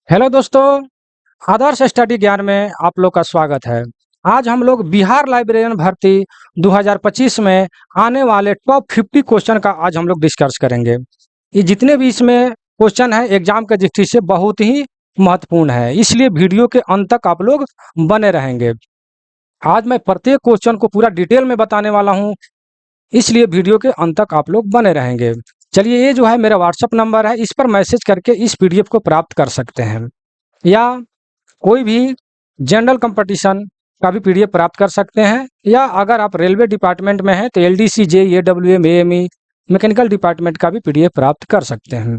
Hello दोस्तों, आदर्श study ज्ञान में आप लोग का स्वागत है। आज हम लोग बिहार लाइब्रेरियन भर्ती 2025 में आने वाले टॉप 50 क्वेश्चन का आज हम लोग डिस्कस करेंगे। ये जितने भी इसमें क्वेश्चन है एग्जाम के दृष्टि से बहुत ही महत्वपूर्ण है, इसलिए वीडियो के अंत तक आप लोग बने रहेंगे। आज मैं प्रत्येक क्वेश्चन को पूरा डिटेल में बताने वाला हूँ, इसलिए वीडियो के अंत तक आप लोग बने रहेंगे। चलिए, ये जो है मेरा व्हाट्सअप नंबर है, इस पर मैसेज करके इस पीडीएफ को प्राप्त कर सकते हैं, या कोई भी जनरल कंपटीशन का भी पीडीएफ प्राप्त कर सकते हैं, या अगर आप रेलवे डिपार्टमेंट में हैं तो LDC, JEE, AWM, AME, mechanical department का भी पीडीएफ प्राप्त कर सकते हैं।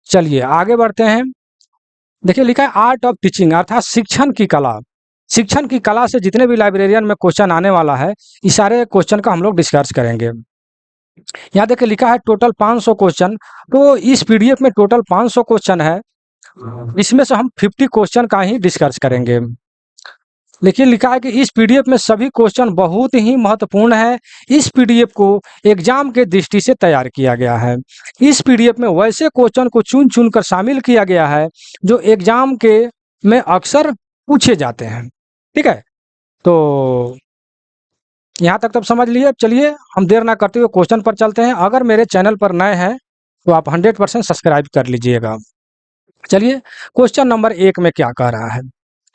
चलिए आगे बढ़ते हैं। देखिए, लिखा है आर्ट ऑफ टीचिंग, अर्थात शिक्षण की कला। शिक्षण की कला से जितने भी लाइब्रेरियन में क्वेश्चन आने वाला है, इस सारे क्वेश्चन का हम लोग डिस्कस करेंगे। यहाँ देखिए लिखा है टोटल 500 क्वेश्चन। तो इस पीडीएफ में टोटल 500 क्वेश्चन है, इसमें से हम 50 क्वेश्चन का ही डिस्कस करेंगे। देखिए लिखा है कि इस पीडीएफ में सभी क्वेश्चन बहुत ही महत्वपूर्ण है। इस पीडीएफ को एग्जाम के दृष्टि से तैयार किया गया है। इस पीडीएफ में वैसे क्वेश्चन को चुन चुन कर शामिल किया गया है जो एग्जाम के में अक्सर पूछे जाते हैं। ठीक है, तो यहाँ तक तब समझ लिए। चलिए हम देर ना करते हुए क्वेश्चन पर चलते हैं। अगर मेरे चैनल पर नए हैं तो आप 100% सब्सक्राइब कर लीजिएगा। चलिए, क्वेश्चन नंबर 1 में क्या कह रहा है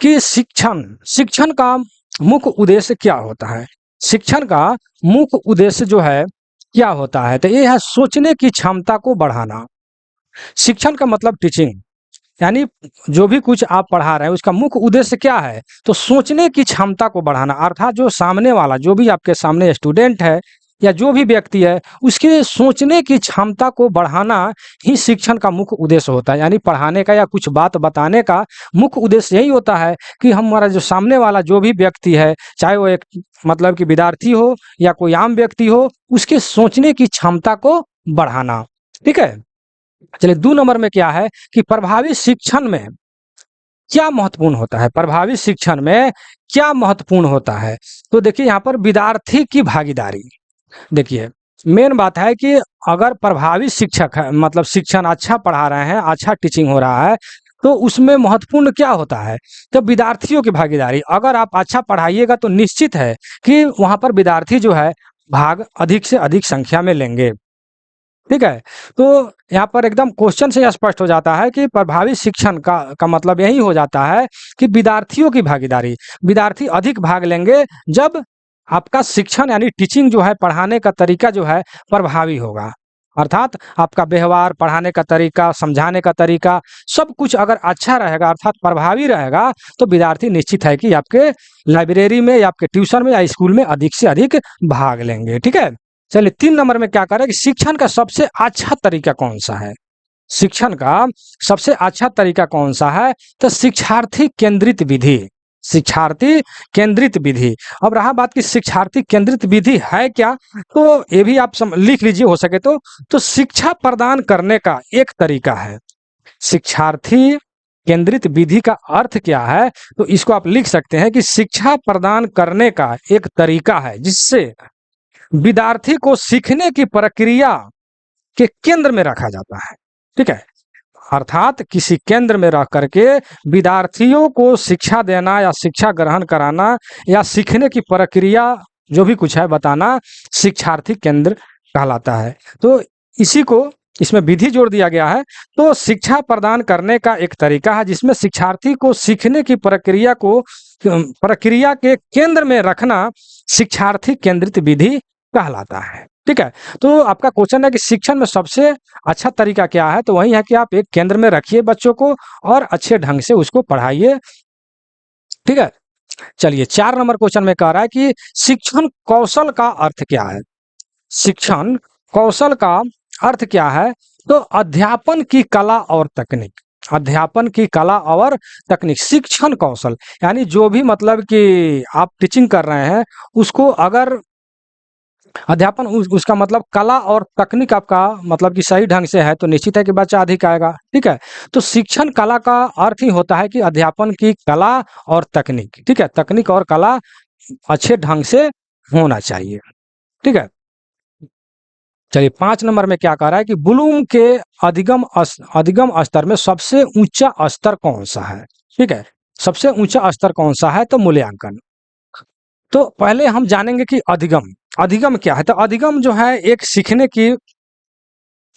कि शिक्षण शिक्षण का मुख्य उद्देश्य क्या होता है। शिक्षण का मुख्य उद्देश्य जो है क्या होता है, तो ये है सोचने की क्षमता को बढ़ाना। शिक्षण का मतलब टीचिंग, यानी जो भी कुछ आप पढ़ा रहे हैं उसका मुख्य उद्देश्य क्या है, तो सोचने की क्षमता को बढ़ाना। अर्थात जो सामने वाला, जो भी आपके सामने स्टूडेंट है या जो भी व्यक्ति है, उसके सोचने की क्षमता को बढ़ाना ही शिक्षण का मुख्य उद्देश्य होता है। यानी पढ़ाने का या कुछ बात बताने का मुख्य उद्देश्य यही होता है कि हमारा जो सामने वाला जो भी व्यक्ति है, चाहे वो एक मतलब कि विद्यार्थी हो या कोई आम व्यक्ति हो, उसके सोचने की क्षमता को बढ़ाना। ठीक है, चलिए 2 नंबर में क्या है कि प्रभावी शिक्षण में क्या महत्वपूर्ण होता है। प्रभावी शिक्षण में क्या महत्वपूर्ण होता है, तो देखिए यहाँ पर विद्यार्थी की भागीदारी। देखिए, मेन बात है कि अगर प्रभावी शिक्षक है, मतलब शिक्षण अच्छा पढ़ा रहे हैं, अच्छा टीचिंग हो रहा है, तो उसमें महत्वपूर्ण क्या होता है, तो विद्यार्थियों की भागीदारी। अगर आप अच्छा पढ़ाइएगा तो निश्चित है कि वहाँ पर विद्यार्थी जो है भाग अधिक से अधिक संख्या में लेंगे। ठीक है, तो यहाँ पर एकदम क्वेश्चन से स्पष्ट हो जाता है कि प्रभावी शिक्षण का मतलब यही हो जाता है कि विद्यार्थियों की भागीदारी। विद्यार्थी अधिक भाग लेंगे जब आपका शिक्षण यानी टीचिंग जो है, पढ़ाने का तरीका जो है प्रभावी होगा। अर्थात आपका व्यवहार, पढ़ाने का तरीका, समझाने का तरीका, सब कुछ अगर अच्छा रहेगा अर्थात प्रभावी रहेगा, तो विद्यार्थी निश्चित है कि आपके लाइब्रेरी में या आपके ट्यूशन में या स्कूल में अधिक से अधिक भाग लेंगे। ठीक है, चलिए 3 नंबर में क्या करें कि शिक्षण का सबसे अच्छा तरीका कौन सा है। शिक्षण का सबसे अच्छा तरीका कौन सा है, तो शिक्षार्थी केंद्रित विधि। शिक्षार्थी केंद्रित विधि। अब रहा बात कि शिक्षार्थी केंद्रित विधि है क्या, तो ये भी आप लिख लीजिए हो सके तो शिक्षा प्रदान करने का एक तरीका है। शिक्षार्थी केंद्रित विधि का अर्थ क्या है, तो इसको आप लिख सकते हैं कि शिक्षा प्रदान करने का एक तरीका है जिससे विद्यार्थी को सीखने की प्रक्रिया के केंद्र में रखा जाता है। ठीक है, अर्थात किसी केंद्र में रह करके विद्यार्थियों को शिक्षा देना या शिक्षा ग्रहण कराना या सीखने की प्रक्रिया जो भी कुछ है बताना, शिक्षार्थी केंद्र कहलाता है। तो इसी को इसमें विधि जोड़ दिया गया है। तो शिक्षा प्रदान करने का एक तरीका है जिसमें शिक्षार्थी को सीखने की प्रक्रिया के केंद्र में रखना शिक्षार्थी केंद्रित विधि कहलाता है। ठीक है, तो आपका क्वेश्चन है कि शिक्षण में सबसे अच्छा तरीका क्या है, तो वही है कि आप एक केंद्र में रखिए बच्चों को और अच्छे ढंग से उसको पढ़ाइए। ठीक है, चलिए 4 नंबर क्वेश्चन में कह रहा है कि शिक्षण कौशल का अर्थ क्या है। शिक्षण कौशल का अर्थ क्या है, तो अध्यापन की कला और तकनीक। अध्यापन की कला और तकनीक, शिक्षण कौशल यानी जो भी मतलब कि आप टीचिंग कर रहे हैं उसको अगर अध्यापन उसका मतलब कला और तकनीक आपका मतलब कि सही ढंग से है तो निश्चित है कि बच्चा अधिक आएगा। ठीक है, तो शिक्षण कला का अर्थ ही होता है कि अध्यापन की कला और तकनीक। ठीक है, तकनीक और कला अच्छे ढंग से होना चाहिए। ठीक है, चलिए 5 नंबर में क्या कह रहा है कि ब्लूम के अधिगम स्तर में सबसे ऊंचा स्तर कौन सा है? ठीक है, सबसे ऊंचा स्तर कौन सा है? तो मूल्यांकन। तो पहले हम जानेंगे कि अधिगम, अधिगम क्या है? तो अधिगम जो है एक सीखने की,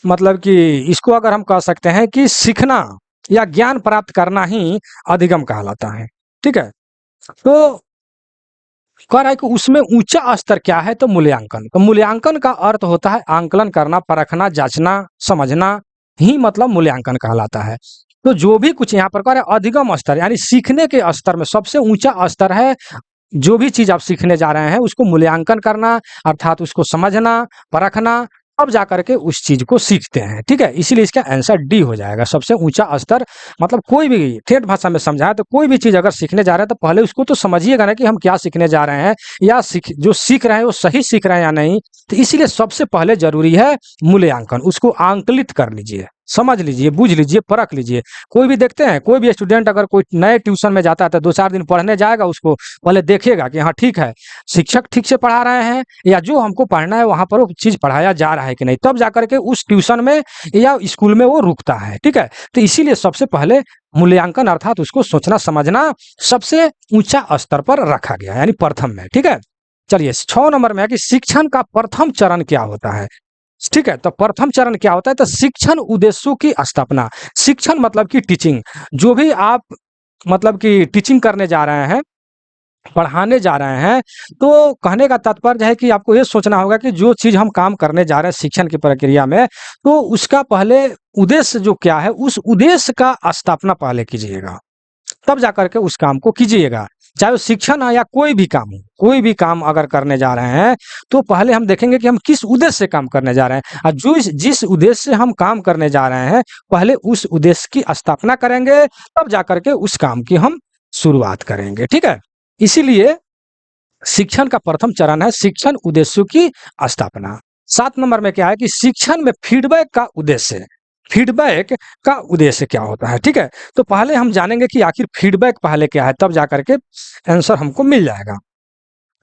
मतलब कि इसको अगर हम कह सकते हैं कि सीखना या ज्ञान प्राप्त करना ही अधिगम कहलाता है। ठीक है, तो कह रहा है कि उसमें ऊंचा स्तर क्या है? तो मूल्यांकन। तो मूल्यांकन का अर्थ होता है आंकलन करना, परखना, जांचना, समझना ही मतलब मूल्यांकन कहलाता है। तो जो भी कुछ यहाँ पर कह रहे हैं अधिगम स्तर यानी सीखने के स्तर में सबसे ऊंचा स्तर है। जो भी चीज आप सीखने जा रहे हैं उसको मूल्यांकन करना, अर्थात उसको समझना, परखना, तब जाकर के उस चीज को सीखते हैं। ठीक है, इसीलिए इसका आंसर डी हो जाएगा। सबसे ऊंचा स्तर मतलब कोई भी ठेठ भाषा में समझाए तो कोई भी चीज अगर सीखने जा रहे हैं तो पहले उसको तो समझिएगा ना कि हम क्या सीखने जा रहे हैं, या जो सीख रहे हैं वो सही सीख रहे हैं या नहीं। तो इसीलिए सबसे पहले जरूरी है मूल्यांकन। उसको आंकलित कर लीजिए, समझ लीजिए, बुझ लीजिए, परख लीजिए। कोई भी देखते हैं, कोई भी स्टूडेंट अगर कोई नए ट्यूशन में जाता है तो 2-4 दिन पढ़ने जाएगा, उसको पहले देखेगा कि हाँ ठीक है, शिक्षक ठीक से पढ़ा रहे हैं या जो हमको पढ़ना है वहां पर वो चीज पढ़ाया जा रहा है कि नहीं, तब जाकर के उस ट्यूशन में या स्कूल में वो रुकता है। ठीक है, तो इसीलिए सबसे पहले मूल्यांकन अर्थात उसको सोचना समझना सबसे ऊंचा स्तर पर रखा गया, यानी प्रथम में। ठीक है, चलिए 6 नंबर में है कि शिक्षण का प्रथम चरण क्या होता है? ठीक है, तो प्रथम चरण क्या होता है? तो शिक्षण उद्देश्यों की स्थापना। शिक्षण मतलब कि टीचिंग, जो भी आप मतलब कि टीचिंग करने जा रहे हैं, पढ़ाने जा रहे हैं, तो कहने का तात्पर्य है कि आपको ये सोचना होगा कि जो चीज हम काम करने जा रहे हैं शिक्षण की प्रक्रिया में, तो उसका पहले उद्देश्य जो क्या है, उस उद्देश्य का स्थापना पहले कीजिएगा, तब जाकर के उस काम को कीजिएगा। चाहे वो शिक्षण है या कोई भी काम हो, कोई भी काम अगर करने जा रहे हैं तो पहले हम देखेंगे कि हम किस उद्देश्य से काम करने जा रहे हैं, और जिस उद्देश्य से हम काम करने जा रहे हैं पहले उस उद्देश्य की स्थापना करेंगे, तब जाकर के उस काम की हम शुरुआत करेंगे। ठीक है, इसीलिए शिक्षण का प्रथम चरण है शिक्षण उद्देश्यों की स्थापना। 7 नंबर में क्या है कि शिक्षण में फीडबैक का उद्देश्य, फीडबैक का उद्देश्य क्या होता है? ठीक है, तो पहले हम जानेंगे कि आखिर फीडबैक पहले क्या है, तब जाकर के आंसर हमको मिल जाएगा।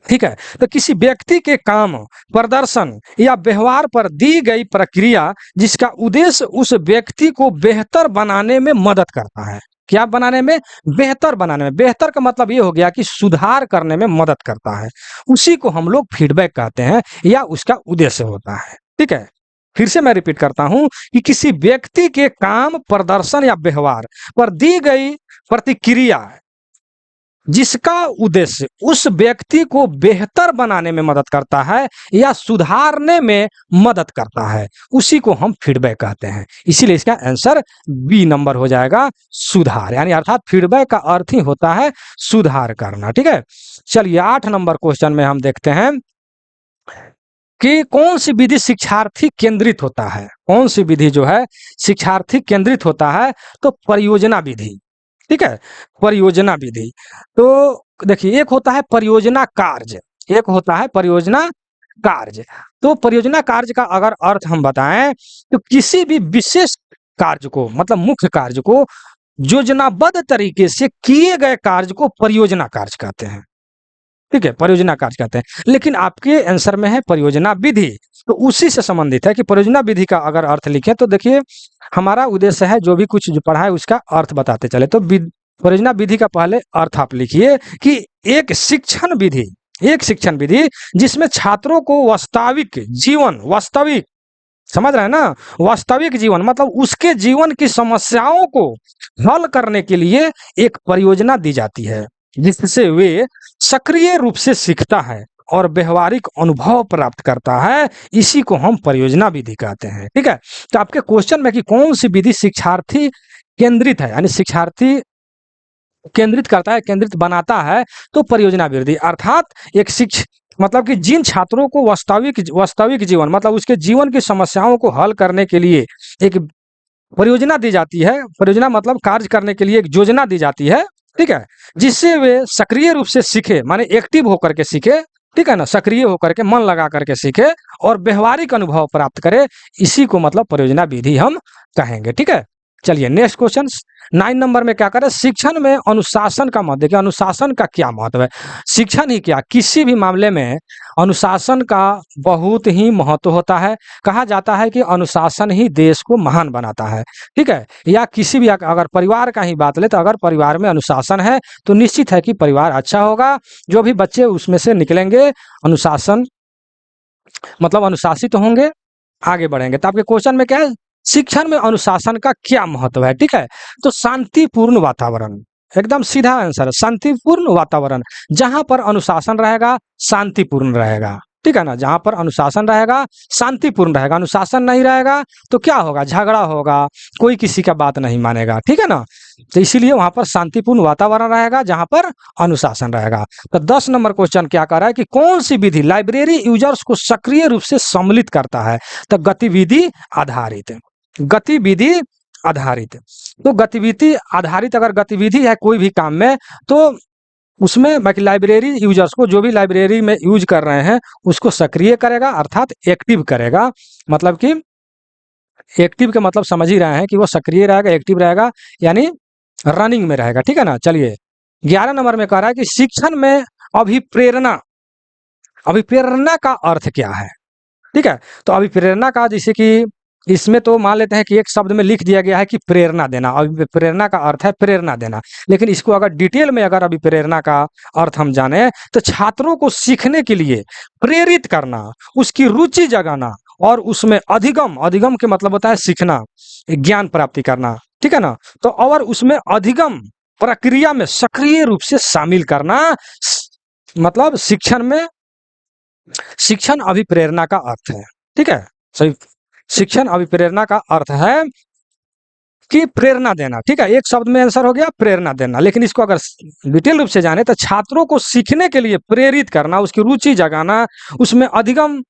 ठीक है, तो किसी व्यक्ति के काम, प्रदर्शन या व्यवहार पर दी गई प्रक्रिया जिसका उद्देश्य उस व्यक्ति को बेहतर बनाने में मदद करता है। क्या बनाने में? बेहतर बनाने में। बेहतर का मतलब ये हो गया कि सुधार करने में मदद करता है, उसी को हम लोग फीडबैक कहते हैं या उसका उद्देश्य होता है। ठीक है, फिर से मैं रिपीट करता हूं कि किसी व्यक्ति के काम, प्रदर्शन या व्यवहार पर दी गई प्रतिक्रिया जिसका उद्देश्य उस व्यक्ति को बेहतर बनाने में मदद करता है या सुधारने में मदद करता है, उसी को हम फीडबैक कहते हैं। इसीलिए इसका आंसर बी नंबर हो जाएगा, सुधार, यानी अर्थात फीडबैक का अर्थ ही होता है सुधार करना। ठीक है, चलिए 8 नंबर क्वेश्चन में हम देखते हैं कि कौन सी विधि शिक्षार्थी केंद्रित होता है? कौन सी विधि जो है शिक्षार्थी केंद्रित होता है? तो परियोजना विधि। ठीक है, परियोजना विधि। तो देखिए, एक होता है परियोजना कार्य, एक होता है परियोजना कार्य। तो परियोजना कार्य का अगर अर्थ हम बताएं तो किसी भी विशेष कार्य को, मतलब मुख्य कार्य को योजनाबद्ध तरीके से किए गए कार्य को परियोजना कार्य कहते हैं। ठीक है, परियोजना कार्य कहते हैं। लेकिन आपके आंसर में है परियोजना विधि, तो उसी से संबंधित है कि परियोजना विधि का अगर अर्थ लिखें तो देखिए, हमारा उद्देश्य है जो भी कुछ जो पढ़ा है उसका अर्थ बताते चले। तो परियोजना विधि का पहले अर्थ आप लिखिए कि एक शिक्षण विधि, एक शिक्षण विधि जिसमें छात्रों को वास्तविक जीवन, वास्तविक, समझ रहे हैं ना, वास्तविक जीवन मतलब उसके जीवन की समस्याओं को हल करने के लिए एक परियोजना दी जाती है, जिससे वे सक्रिय रूप से सीखता है और व्यवहारिक अनुभव प्राप्त करता है। इसी को हम परियोजना विधि कहते हैं। ठीक है, तो आपके क्वेश्चन में कि कौन सी विधि शिक्षार्थी केंद्रित है, यानी शिक्षार्थी केंद्रित करता है, केंद्रित बनाता है, तो परियोजना विधि अर्थात एक मतलब कि जिन छात्रों को वास्तविक जीवन मतलब उसके जीवन की समस्याओं को हल करने के लिए एक परियोजना दी जाती है, परियोजना मतलब कार्य करने के लिए एक योजना दी जाती है। ठीक है, जिससे वे सक्रिय रूप से सीखे, माने एक्टिव होकर के सीखे, ठीक है ना, सक्रिय होकर के मन लगा करके सीखे और व्यवहारिक अनुभव प्राप्त करे, इसी को मतलब परियोजना विधि हम कहेंगे। ठीक है, चलिए नेक्स्ट क्वेश्चन 9 नंबर में क्या करें, शिक्षण में अनुशासन का महत्व। देखिए अनुशासन का क्या महत्व है, शिक्षण ही क्या किसी भी मामले में अनुशासन का बहुत ही महत्व होता है। कहा जाता है कि अनुशासन ही देश को महान बनाता है, ठीक है। या किसी भी अगर परिवार का ही बात ले तो अगर परिवार में अनुशासन है तो निश्चित है कि परिवार अच्छा होगा, जो भी बच्चे उसमें से निकलेंगे अनुशासन मतलब अनुशासित होंगे, आगे बढ़ेंगे। तो आपके क्वेश्चन में क्या है, शिक्षण में अनुशासन का क्या महत्व है, ठीक है। तो शांतिपूर्ण वातावरण, एकदम सीधा आंसर है, शांतिपूर्ण वातावरण। जहां पर अनुशासन रहेगा शांतिपूर्ण रहेगा, ठीक है ना। जहां पर अनुशासन रहेगा शांतिपूर्ण रहेगा, अनुशासन नहीं रहेगा तो क्या होगा, झगड़ा होगा, कोई किसी का बात नहीं मानेगा, ठीक है ना। तो इसीलिए वहां पर शांतिपूर्ण वातावरण रहेगा जहां पर अनुशासन रहेगा। तो 10 नंबर क्वेश्चन क्या कर रहा है कि कौन सी विधि लाइब्रेरी यूजर्स को सक्रिय रूप से सम्मिलित करता है। तो गतिविधि आधारित, गतिविधि आधारित। तो गतिविधि आधारित अगर गतिविधि है कोई भी काम में तो उसमें बाकी लाइब्रेरी यूजर्स को, जो भी लाइब्रेरी में यूज कर रहे हैं उसको सक्रिय करेगा, अर्थात एक्टिव करेगा। मतलब कि एक्टिव के मतलब समझ ही रहे हैं कि वो सक्रिय रहेगा, एक्टिव रहेगा, यानी रनिंग में रहेगा, ठीक है ना। चलिए 11 नंबर में कह रहा है कि शिक्षण में अभिप्रेरणा, अभिप्रेरणा का अर्थ क्या है, ठीक है। तो अभिप्रेरणा का, जैसे कि इसमें तो मान लेते हैं कि एक शब्द में लिख दिया गया है कि प्रेरणा देना, अभिप्रेरणा का अर्थ है प्रेरणा देना। लेकिन इसको अगर डिटेल में अगर अभिप्रेरणा का अर्थ हम जाने तो छात्रों को सीखने के लिए प्रेरित करना, उसकी रुचि जगाना और उसमें अधिगम, अधिगम के मतलब होता है सीखना, ज्ञान प्राप्ति करना, ठीक है ना। तो और उसमें अधिगम प्रक्रिया में सक्रिय रूप से शामिल करना, मतलब शिक्षण में, शिक्षण अभिप्रेरणा का अर्थ है, ठीक है। सही, शिक्षण अभिप्रेरणा का अर्थ है कि प्रेरणा देना, ठीक है। एक शब्द में आंसर हो गया प्रेरणा देना। लेकिन इसको अगर डिटेल रूप से जाने तो छात्रों को सीखने के लिए प्रेरित करना, उसकी रुचि जगाना, उसमें अधिगम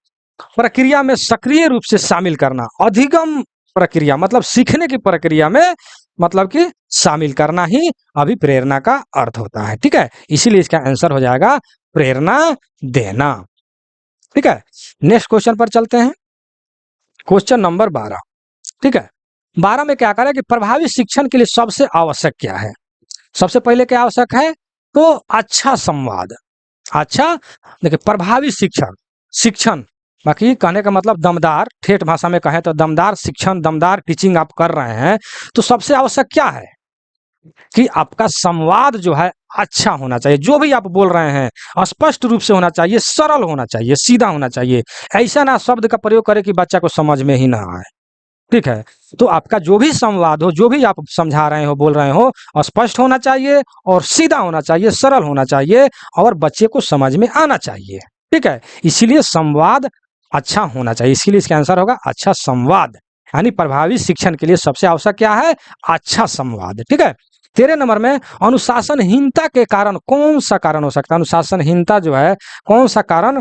प्रक्रिया में सक्रिय रूप से शामिल करना। अधिगम प्रक्रिया मतलब सीखने की प्रक्रिया में मतलब कि शामिल करना ही अभिप्रेरणा का अर्थ होता है, ठीक है। इसीलिए इसका आंसर हो जाएगा प्रेरणा देना, ठीक है। नेक्स्ट क्वेश्चन पर चलते हैं, क्वेश्चन नंबर 12, ठीक है। 12 में क्या करें कि प्रभावी शिक्षण के लिए सबसे आवश्यक क्या है। सबसे पहले क्या आवश्यक है, तो अच्छा संवाद। अच्छा देखिए प्रभावी शिक्षण, शिक्षण बाकी कहने का मतलब दमदार, ठेठ भाषा में कहें तो दमदार शिक्षण, दमदार टीचिंग आप कर रहे हैं तो सबसे आवश्यक क्या है कि आपका संवाद जो है अच्छा होना चाहिए। जो भी आप बोल रहे हैं स्पष्ट रूप से होना चाहिए, सरल होना चाहिए, सीधा होना चाहिए। ऐसा ना शब्द का प्रयोग करें कि बच्चा को समझ में ही ना आए, ठीक है। तो आपका जो भी संवाद हो, जो भी आप समझा रहे हो, बोल रहे हो, स्पष्ट होना चाहिए और सीधा होना चाहिए, सरल होना चाहिए और बच्चे को समझ में आना चाहिए, ठीक है। इसीलिए संवाद अच्छा होना चाहिए, इसीलिए इसका आंसर होगा अच्छा संवाद। यानी प्रभावी शिक्षण के लिए सबसे आवश्यक क्या है, अच्छा संवाद, ठीक है। 13 नंबर में अनुशासनहीनता के कारण कौन सा कारण हो सकता है। अनुशासनहीनता जो है कौन सा कारण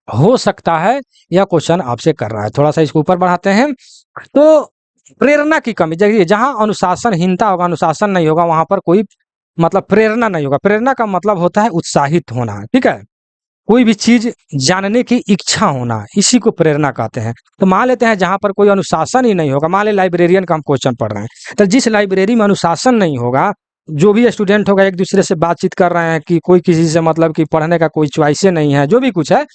हो सकता है, यह क्वेश्चन आपसे कर रहा है। थोड़ा सा इसको ऊपर बढ़ाते हैं। तो प्रेरणा की कमी, देखिए जहां अनुशासनहीनता होगा, अनुशासन नहीं होगा, वहां पर कोई मतलब प्रेरणा नहीं होगा। प्रेरणा का मतलब होता है उत्साहित होना, ठीक है। कोई भी चीज जानने की इच्छा होना, इसी को प्रेरणा कहते हैं। तो मान लेते हैं जहां पर कोई अनुशासन ही नहीं होगा, मान ले लाइब्रेरियन का हम क्वेश्चन पढ़ रहे हैं, तो जिस लाइब्रेरी में अनुशासन नहीं होगा, जो भी स्टूडेंट होगा एक दूसरे से बातचीत कर रहे हैं कि कोई किसी से मतलब कि पढ़ने का कोई च्वाइस नहीं है, जो भी कुछ है,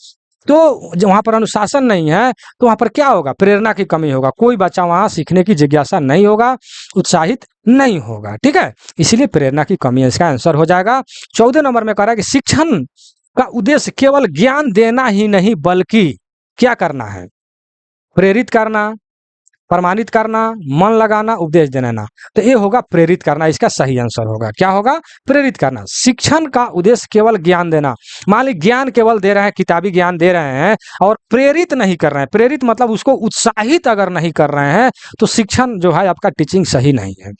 तो वहां पर अनुशासन नहीं है तो वहां पर क्या होगा, प्रेरणा की कमी होगा। कोई बच्चा वहां सीखने की जिज्ञासा नहीं होगा, उत्साहित नहीं होगा, ठीक है। इसलिए प्रेरणा की कमी है, इसका आंसर हो जाएगा। 14 नंबर में कह रहा है कि शिक्षण का उद्देश्य केवल ज्ञान देना ही नहीं बल्कि क्या करना है, प्रेरित करना, प्रमाणित करना, मन लगाना, उपदेश देना। तो ये होगा प्रेरित करना, इसका सही आंसर होगा। क्या होगा, प्रेरित करना। शिक्षण का उद्देश्य केवल ज्ञान देना, मान ली ज्ञान केवल दे रहे हैं, किताबी ज्ञान दे रहे हैं और प्रेरित नहीं कर रहे हैं, प्रेरित मतलब उसको उत्साहित अगर नहीं कर रहे हैं तो शिक्षण जो है आपका टीचिंग सही नहीं है।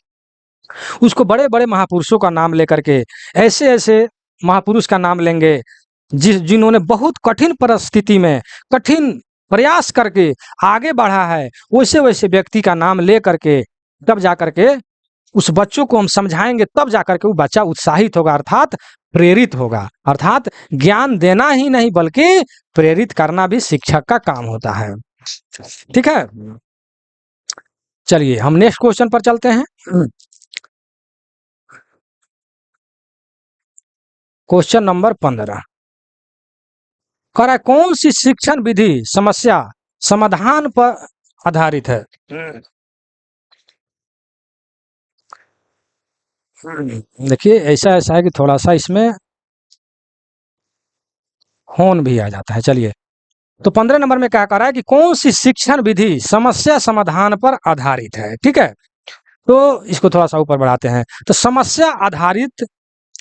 उसको बड़े बड़े महापुरुषों का नाम लेकर के, ऐसे ऐसे महापुरुष का नाम लेंगे जिन्होंने बहुत कठिन परिस्थिति में कठिन प्रयास करके आगे बढ़ा है, वैसे वैसे व्यक्ति का नाम ले करके तब जाकर के उस बच्चों को हम समझाएंगे, तब जाकर के वो बच्चा उत्साहित होगा, अर्थात प्रेरित होगा। अर्थात ज्ञान देना ही नहीं बल्कि प्रेरित करना भी शिक्षक का काम होता है, ठीक है। चलिए हम नेक्स्ट क्वेश्चन पर चलते हैं। क्वेश्चन नंबर 15 कह रहा है कौन सी शिक्षण विधि समस्या समाधान पर आधारित है। देखिए ऐसा ऐसा है कि थोड़ा सा इसमें होन भी आ जाता है। चलिए तो 15 नंबर में क्या कह रहा है कि कौन सी शिक्षण विधि समस्या समाधान पर आधारित है। ठीक है, तो इसको थोड़ा सा ऊपर बढ़ाते हैं। तो समस्या आधारित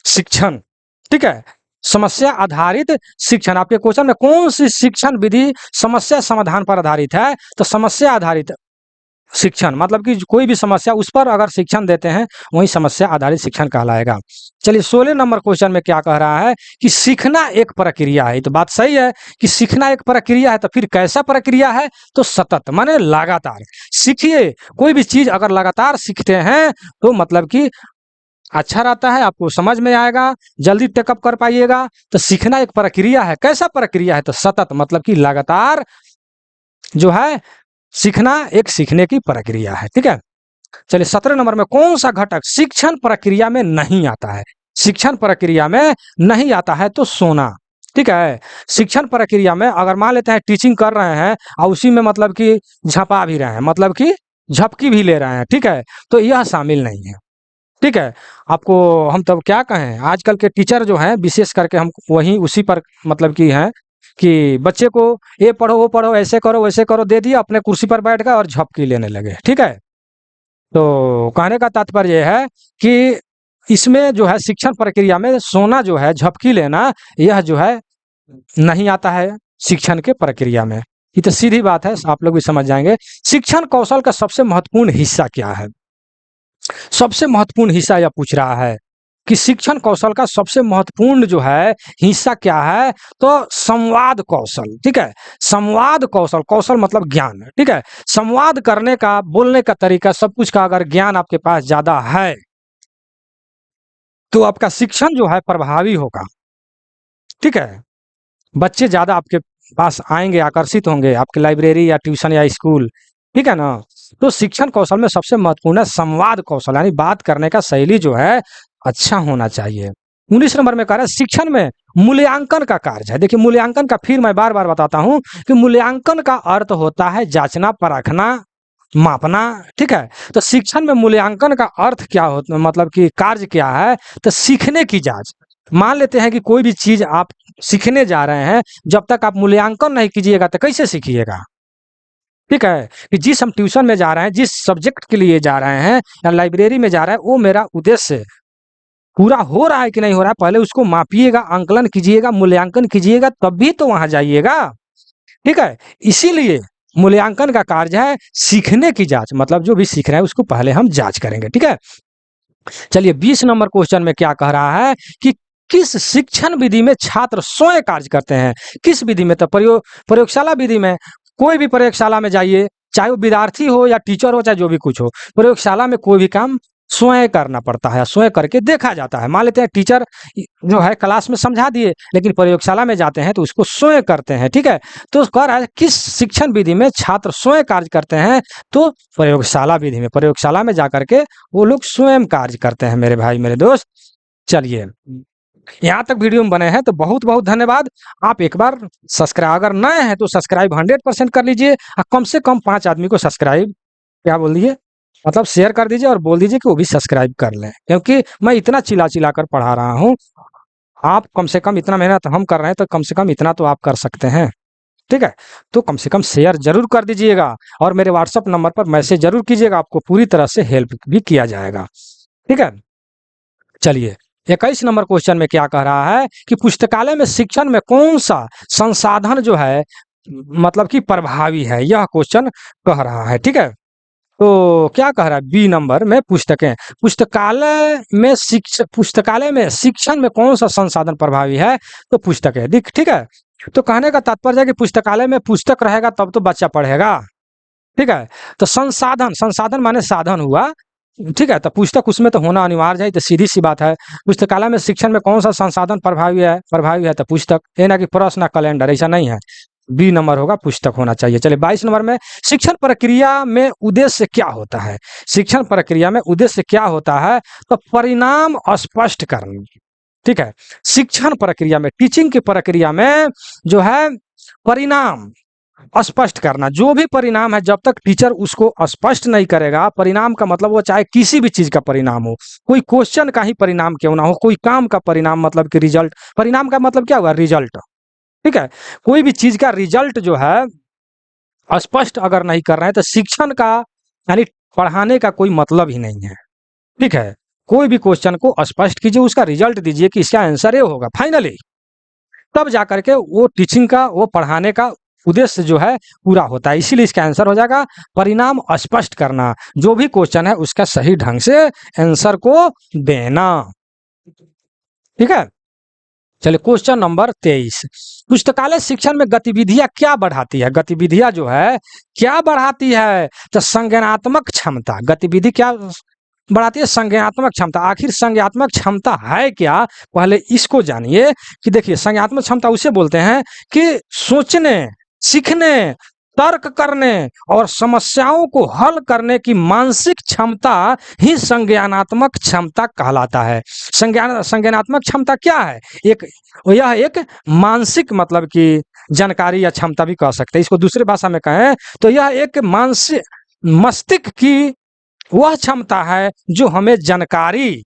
शिक्षण, ठीक है, समस्या आधारित शिक्षण। आपके क्वेश्चन में कौन सी शिक्षण विधि समस्या समाधान पर आधारित है, तो समस्या आधारित शिक्षण मतलब कि कोई भी समस्या उस पर अगर शिक्षण देते हैं वही समस्या आधारित शिक्षण कहलाएगा। चलिए 16 नंबर क्वेश्चन में क्या कह रहा है कि सीखना एक प्रक्रिया है। तो बात सही है कि सीखना एक प्रक्रिया है, तो फिर कैसा प्रक्रिया है, तो सतत माने लगातार सीखिए। कोई भी चीज अगर लगातार सीखते हैं तो मतलब कि अच्छा रहता है, आपको समझ में आएगा, जल्दी टेकअप कर पाइएगा। तो सीखना एक प्रक्रिया है, कैसा प्रक्रिया है, तो सतत मतलब कि लगातार जो है सीखना एक सीखने की प्रक्रिया है। ठीक है, चलिए 17 नंबर में कौन सा घटक शिक्षण प्रक्रिया में नहीं आता है। शिक्षण प्रक्रिया में नहीं आता है तो सोना। ठीक है, शिक्षण प्रक्रिया में अगर मान लेते हैं टीचिंग कर रहे हैं और उसी में मतलब कि झपा भी रहे हैं, मतलब कि झपकी भी ले रहे हैं, ठीक है, तो यह शामिल नहीं है। ठीक है, आपको हम तब क्या कहें, आजकल के टीचर जो हैं विशेष करके हम वही उसी पर मतलब कि हैं कि बच्चे को ये पढ़ो वो पढ़ो ऐसे करो वैसे करो दे दिया, अपने कुर्सी पर बैठ गए और झपकी लेने लगे। ठीक है, तो कहने का तात्पर्य यह है कि इसमें जो है शिक्षण प्रक्रिया में सोना जो है झपकी लेना यह जो है नहीं आता है शिक्षण के प्रक्रिया में। ये तो सीधी बात है, आप लोग भी समझ जाएंगे। शिक्षण कौशल का सबसे महत्वपूर्ण हिस्सा क्या है। सबसे महत्वपूर्ण हिस्सा यह पूछ रहा है कि शिक्षण कौशल का सबसे महत्वपूर्ण जो है हिस्सा क्या है, तो संवाद कौशल। ठीक है, संवाद कौशल, कौशल मतलब ज्ञान। ठीक है, संवाद करने का, बोलने का तरीका, सब कुछ का अगर ज्ञान आपके पास ज्यादा है तो आपका शिक्षण जो है प्रभावी होगा। ठीक है, बच्चे ज्यादा आपके पास आएंगे, आकर्षित होंगे आपके लाइब्रेरी या ट्यूशन या स्कूल। ठीक है ना, तो शिक्षण कौशल में सबसे महत्वपूर्ण है संवाद कौशल, यानी बात करने का शैली जो है अच्छा होना चाहिए। 19 नंबर में कह रहा है शिक्षण में मूल्यांकन का कार्य है। देखिए मूल्यांकन का फिर मैं बार बार बताता हूं कि मूल्यांकन का अर्थ होता है जांचना, परखना, मापना। ठीक है, तो शिक्षण में मूल्यांकन का अर्थ क्या होता, मतलब कि कार्य क्या है, तो सीखने की जांच। मान लेते हैं कि कोई भी चीज आप सीखने जा रहे हैं, जब तक आप मूल्यांकन नहीं कीजिएगा तो कैसे सीखिएगा। ठीक है, कि जिस हम ट्यूशन में जा रहे हैं, जिस सब्जेक्ट के लिए जा रहे हैं या लाइब्रेरी में जा रहे हैं, वो मेरा उद्देश्य पूरा हो रहा है कि नहीं हो रहा है, पहले उसको मापिएगा, आंकलन कीजिएगा, मूल्यांकन कीजिएगा, तब भी तो वहां जाइएगा। ठीक है, इसीलिए मूल्यांकन का कार्य है सीखने की जांच, मतलब जो भी सीख रहे हैं उसको पहले हम जांच करेंगे। ठीक है, चलिए 20 नंबर क्वेश्चन में क्या कह रहा है कि किस शिक्षण विधि में छात्र स्वयं कार्य करते हैं। किस विधि में, तो प्रयोगशाला विधि में। कोई भी प्रयोगशाला में जाइए, चाहे वो विद्यार्थी हो या टीचर हो, चाहे जो भी कुछ हो, प्रयोगशाला में कोई भी काम स्वयं करना पड़ता है, स्वयं करके देखा जाता है। मान लेते हैं टीचर जो है क्लास में समझा दिए, लेकिन प्रयोगशाला में जाते हैं तो उसको स्वयं करते हैं। ठीक है, तो कह रहा है किस शिक्षण विधि में छात्र स्वयं कार्य करते हैं, तो प्रयोगशाला विधि में। प्रयोगशाला में जाकर के वो लोग स्वयं कार्य करते हैं मेरे भाई मेरे दोस्त। चलिए यहाँ तक वीडियो में बने हैं तो बहुत बहुत धन्यवाद। आप एक बार सब्सक्राइब, अगर नए हैं तो सब्सक्राइब 100% कर लीजिए और कम से कम 5 आदमी को सब्सक्राइब, क्या बोल दिए, मतलब शेयर कर दीजिए और बोल दीजिए कि वो भी सब्सक्राइब कर लें, क्योंकि मैं इतना चिल्ला चिल्ला कर पढ़ा रहा हूँ। आप कम से कम इतना मेहनत हम कर रहे हैं तो कम से कम इतना तो आप कर सकते हैं। ठीक है, तो कम से कम शेयर जरूर कर दीजिएगा और मेरे व्हाट्सएप नंबर पर मैसेज जरूर कीजिएगा, आपको पूरी तरह से हेल्प भी किया जाएगा। ठीक है, चलिए 21 नंबर क्वेश्चन में क्या कह रहा है कि पुस्तकालय में शिक्षण में कौन सा संसाधन जो है मतलब कि प्रभावी है, यह क्वेश्चन कह रहा है। ठीक है, तो क्या कह रहा है, बी नंबर में पुस्तकें, पुस्तकालय में शिक्षण में कौन सा संसाधन प्रभावी है, तो पुस्तकें। दिख, ठीक है, तो कहने का तात्पर्य है कि पुस्तकालय में पुस्तक रहेगा तब तो बच्चा पढ़ेगा। ठीक है, तो संसाधन, संसाधन माने साधन हुआ। ठीक है, तो पुस्तक उसमें तो होना अनिवार्य है, तो सीधी सी बात है। पुस्तकालय में शिक्षण में कौन सा संसाधन प्रभावी है, तो पुस्तक। ये ना कि प्रश्न कैलेंडर, ऐसा नहीं है। बी नंबर होगा, पुस्तक होना चाहिए। चलिए 22 नंबर में, शिक्षण प्रक्रिया में उद्देश्य क्या होता है? शिक्षण प्रक्रिया में उद्देश्य क्या होता है? तो परिणाम स्पष्ट करना, ठीक है। शिक्षण प्रक्रिया में, टीचिंग की प्रक्रिया में जो है परिणाम स्पष्ट करना। जो भी परिणाम है, जब तक टीचर उसको स्पष्ट नहीं करेगा, परिणाम का मतलब वो चाहे किसी भी चीज का परिणाम हो, कोई क्वेश्चन का ही परिणाम क्यों ना हो, कोई काम का परिणाम मतलब कि रिजल्ट, परिणाम का मतलब क्या हुआ? रिजल्ट, ठीक है। कोई भी चीज का रिजल्ट जो है स्पष्ट अगर नहीं कर रहे हैं तो शिक्षण का यानी पढ़ाने का कोई मतलब ही नहीं है, ठीक है। कोई भी क्वेश्चन को स्पष्ट कीजिए, उसका रिजल्ट दीजिए कि इसका आंसर ये होगा फाइनली, तब जाकर के वो टीचिंग का, वो पढ़ाने का उद्देश्य जो है पूरा होता है। इसीलिए इसका आंसर हो जाएगा परिणाम स्पष्ट करना, जो भी क्वेश्चन है उसका सही ढंग से आंसर को देना, ठीक है। चलिए क्वेश्चन नंबर 23, पुस्तकालय शिक्षण में गतिविधियां क्या बढ़ाती है? गतिविधियां जो है क्या बढ़ाती है? तो संज्ञानात्मक क्षमता। गतिविधि क्या बढ़ाती है? संज्ञानात्मक क्षमता। आखिर संज्ञानात्मक क्षमता है क्या, पहले इसको जानिए कि देखिए संज्ञानात्मक क्षमता उसे बोलते हैं कि सोचने, सीखने, तर्क करने और समस्याओं को हल करने की मानसिक क्षमता ही संज्ञानात्मक क्षमता कहलाता है। संज्ञानात्मक क्षमता क्या है? यह एक मानसिक मतलब कि जानकारी या क्षमता भी कह सकते हैं। इसको दूसरी भाषा में कहें तो यह एक मानसिक मस्तिष्क की वह क्षमता है जो हमें जानकारी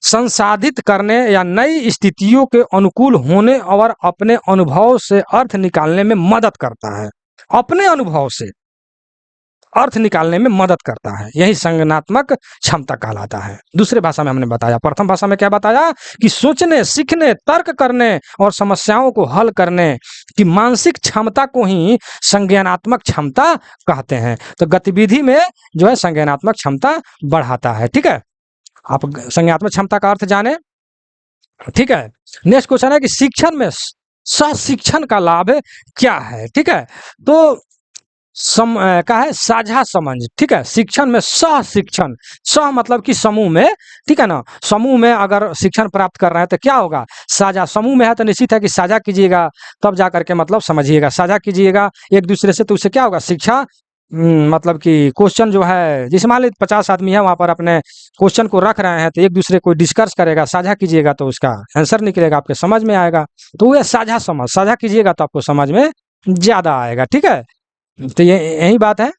संसाधित करने या नई स्थितियों के अनुकूल होने और अपने अनुभव से अर्थ निकालने में मदद करता है। अपने अनुभव से अर्थ निकालने में मदद करता है, यही संज्ञानात्मक क्षमता कहलाता है। दूसरे भाषा में हमने बताया, प्रथम भाषा में क्या बताया कि सोचने, सीखने, तर्क करने और समस्याओं को हल करने की मानसिक क्षमता को ही संज्ञानात्मक क्षमता कहते हैं। तो गतिविधि में जो है संज्ञानात्मक क्षमता बढ़ाता है, ठीक है। आप संज्ञानात्मक क्षमता का अर्थ जाने, ठीक है। नेक्स्ट क्वेश्चन है कि शिक्षण में सह-शिक्षण का लाभ क्या है, ठीक है। तो क्या है? साझा समझ, ठीक है। शिक्षण में सह शिक्षण, सह मतलब कि समूह में, ठीक है ना। समूह में अगर शिक्षण प्राप्त कर रहे हैं तो क्या होगा? साझा। समूह में है तो निश्चित है कि साझा कीजिएगा, तब जाकर के मतलब समझिएगा, साझा कीजिएगा एक दूसरे से, तो उससे क्या होगा? शिक्षा मतलब कि क्वेश्चन जो है, जैसे मान लीजिए 50 आदमी है वहां पर, अपने क्वेश्चन को रख रहे हैं तो एक दूसरे को डिस्कस करेगा, साझा कीजिएगा तो उसका आंसर निकलेगा, आपके समझ में आएगा। तो वह साझा समझ, साझा कीजिएगा तो आपको समझ में ज्यादा आएगा, ठीक है। तो ये यही बात है,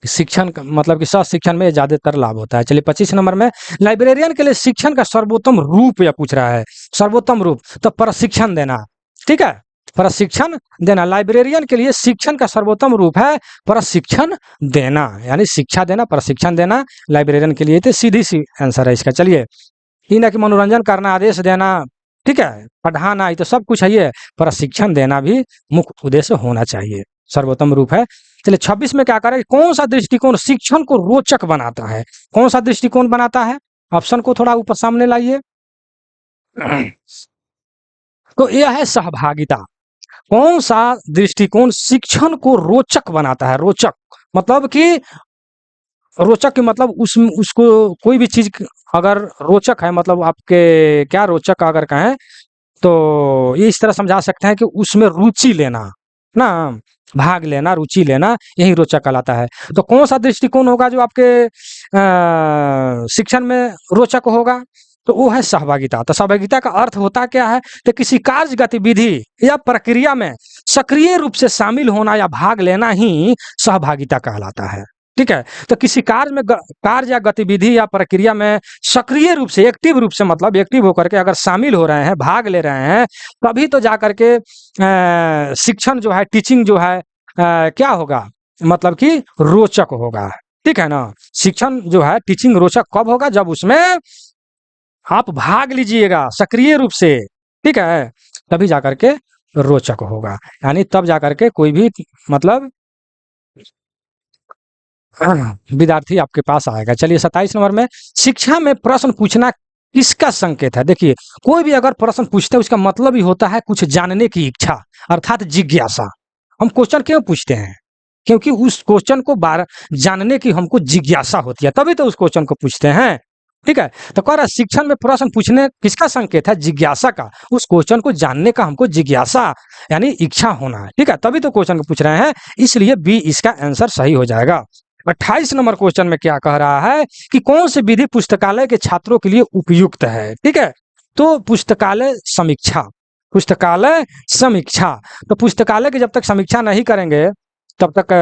शिक्षण मतलब कि सह शिक्षण में ज्यादातर लाभ होता है। चलिए 25 नंबर में, लाइब्रेरियन के लिए शिक्षण का सर्वोत्तम रूप या पूछ रहा है, सर्वोत्तम रूप तो प्रशिक्षण देना, ठीक है। प्रशिक्षण देना, लाइब्रेरियन के लिए शिक्षण का सर्वोत्तम रूप है प्रशिक्षण देना, यानी शिक्षा देना, प्रशिक्षण देना लाइब्रेरियन के लिए। तो सीधी सी आंसर है इसका। चलिए ना कि मनोरंजन करना, आदेश देना, ठीक है, पढ़ाना, ये तो सब कुछ है, ये प्रशिक्षण देना भी मुख्य उद्देश्य होना चाहिए, सर्वोत्तम रूप है। चलिए 26 में क्या करें, कौन सा दृष्टिकोण शिक्षण को रोचक बनाता है? कौन सा दृष्टिकोण बनाता है? ऑप्शन को थोड़ा ऊपर सामने लाइए। तो यह है सहभागिता। कौन सा दृष्टिकोण शिक्षण को रोचक बनाता है? रोचक मतलब कि, रोचक के मतलब उसको कोई भी चीज अगर रोचक है, मतलब आपके क्या रोचक अगर कहें तो ये इस तरह समझा सकते हैं कि उसमें रुचि लेना ना, भाग लेना, रुचि लेना, यही रोचक कहलाता है। तो कौन सा दृष्टिकोण होगा जो आपके शिक्षण में रोचक होगा? तो वो है सहभागिता। तो सहभागिता का अर्थ होता क्या है? तो किसी कार्य, गतिविधि या प्रक्रिया में सक्रिय रूप से शामिल होना या भाग लेना ही सहभागिता कहलाता है, ठीक है। तो किसी कार्य या गतिविधि या प्रक्रिया में सक्रिय रूप से, एक्टिव रूप से मतलब एक्टिव होकर के अगर शामिल हो रहे हैं, भाग ले रहे हैं, तभी तो जाकर के शिक्षण जो है, टीचिंग जो है क्या होगा? मतलब कि रोचक होगा, ठीक है ना। शिक्षण जो है, टीचिंग रोचक कब होगा? जब उसमें आप भाग लीजिएगा सक्रिय रूप से, ठीक है, तभी जाकर के रोचक होगा, यानी तब जाकर के कोई भी मतलब विद्यार्थी आपके पास आएगा। चलिए 27 नंबर में, शिक्षा में प्रश्न पूछना किसका संकेत है? देखिए कोई भी अगर प्रश्न पूछते हैं उसका मतलब ही होता है कुछ जानने की इच्छा, अर्थात जिज्ञासा। हम क्वेश्चन क्यों पूछते हैं? क्योंकि उस क्वेश्चन को बार जानने की हमको जिज्ञासा होती है, तभी तो उस क्वेश्चन को पूछते हैं। ठीक है। तो कह रहा है शिक्षण में प्रश्न पूछने किसका संकेत है? जिज्ञासा का। उस क्वेश्चन को जानने का हमको जिज्ञासा यानी इच्छा होना है, ठीक है, तभी तो क्वेश्चन को पूछ रहे हैं, इसलिए बी इसका आंसर सही हो जाएगा। 28 नंबर क्वेश्चन में क्या कह रहा है कि कौन सी विधि पुस्तकालय के छात्रों के लिए उपयुक्त है? ठीक है, तो पुस्तकालय समीक्षा, पुस्तकालय समीक्षा। तो पुस्तकालय की जब तक समीक्षा नहीं करेंगे तब तक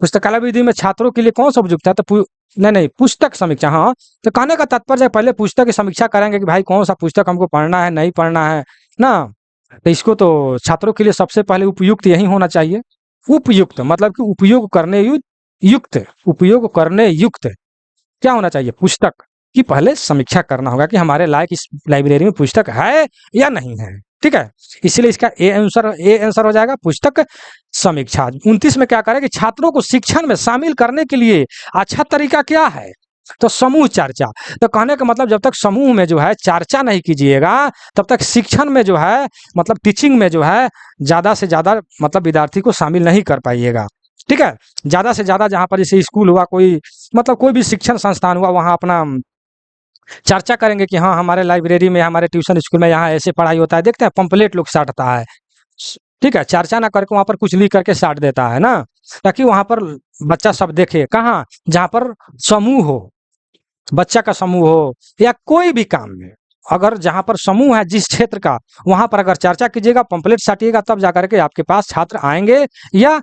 पुस्तकालय विधि में छात्रों के लिए कौन सा उपयुक्त है? तो नहीं, पुस्तक समीक्षा। हाँ, तो कहने का तात्पर्य पहले पुस्तक की समीक्षा करेंगे कि भाई कौन सा पुस्तक हमको पढ़ना है, नहीं पढ़ना है ना। तो इसको तो छात्रों के लिए सबसे पहले उपयुक्त यही होना चाहिए। उपयुक्त मतलब कि उपयोग करने युक्त, उपयोग करने युक्त क्या होना चाहिए? पुस्तक की पहले समीक्षा करना होगा कि हमारे लायक इस लाइब्रेरी में पुस्तक है या नहीं है, ठीक है। इसलिए इसका ए आंसर हो जाएगा पुस्तक समीक्षा। 29 में क्या करें कि छात्रों को शिक्षण में शामिल करने के लिए अच्छा तरीका क्या है? तो समूह चर्चा। तो कहने का मतलब जब तक समूह में जो है चर्चा नहीं कीजिएगा तब तक शिक्षण में जो है मतलब टीचिंग में जो है ज्यादा से ज्यादा मतलब विद्यार्थी को शामिल नहीं कर पाइएगा, ठीक है। ज्यादा से ज्यादा जहां पर जैसे स्कूल हुआ, कोई मतलब कोई भी शिक्षण संस्थान हुआ, वहां अपना चर्चा करेंगे कि हाँ हमारे लाइब्रेरी में, हमारे ट्यूशन स्कूल में यहाँ ऐसे पढ़ाई होता है, देखते हैं पंपलेट लोग साटता है, ठीक है। चर्चा ना करके वहां पर कुछ लिख करके साट देता है ना, ताकि वहां पर बच्चा सब देखे। कहाँ? जहां पर समूह हो, बच्चा का समूह हो या कोई भी काम में, अगर जहां पर समूह है जिस क्षेत्र का, वहां पर अगर चर्चा कीजिएगा, पंपलेट साटिएगा, तब जाकर के आपके पास छात्र आएंगे या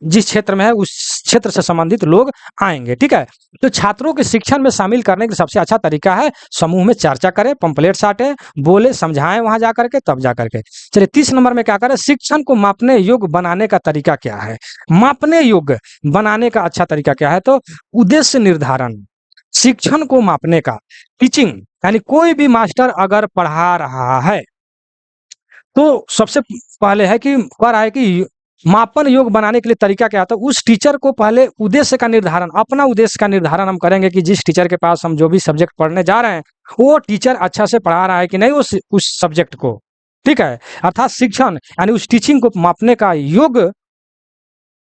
जिस क्षेत्र में है उस क्षेत्र से संबंधित लोग आएंगे, ठीक है। तो छात्रों के शिक्षण में शामिल करने का सबसे अच्छा तरीका है समूह में चर्चा करें, पंपलेट साटे, बोले, समझाएं वहां जाकर के, तब जाकर के। चलिए 30 नंबर में क्या करें? शिक्षण को मापने योग्य बनाने का तरीका क्या है? मापने योग्य बनाने का अच्छा तरीका क्या है? तो उद्देश्य निर्धारण, शिक्षण को मापने का। टीचिंग यानी कोई भी मास्टर अगर पढ़ा रहा है तो सबसे पहले है कि कह रहा है कि मापन योग बनाने के लिए तरीका क्या था? उस टीचर को पहले उद्देश्य का निर्धारण, अपना उद्देश्य का निर्धारण हम करेंगे कि जिस टीचर के पास हम जो भी सब्जेक्ट पढ़ने जा रहे हैं वो टीचर अच्छा से पढ़ा रहा है कि नहीं उस सब्जेक्ट को, ठीक है। अर्थात शिक्षण यानी उस टीचिंग को मापने का योग,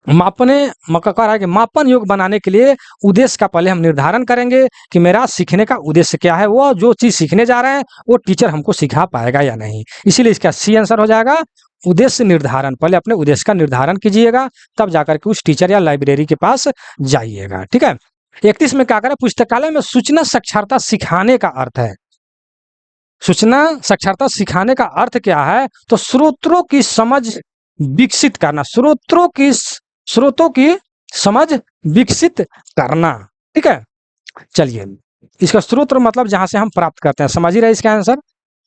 मापने कह रहा है कि मापन योग बनाने के लिए उद्देश्य का पहले हम निर्धारण करेंगे कि मेरा सीखने का उद्देश्य क्या है, वो जो चीज सीखने जा रहे हैं वो टीचर हमको सिखा पाएगा या नहीं। इसीलिए इसका सी आंसर हो जाएगा उद्देश्य निर्धारण। पहले अपने उद्देश्य का निर्धारण कीजिएगा, तब जाकर के उस टीचर या लाइब्रेरी के पास जाइएगा, ठीक है। 31 में क्या करें? पुस्तकालय में सूचना साक्षरता सिखाने का अर्थ है। सूचना साक्षरता सिखाने का अर्थ क्या है? तो स्रोतों की समझ विकसित करना, स्रोतों की समझ विकसित करना, ठीक है। चलिए इसका स्रोत मतलब जहां से हम प्राप्त करते हैं, समझ ही रहे इसका आंसर।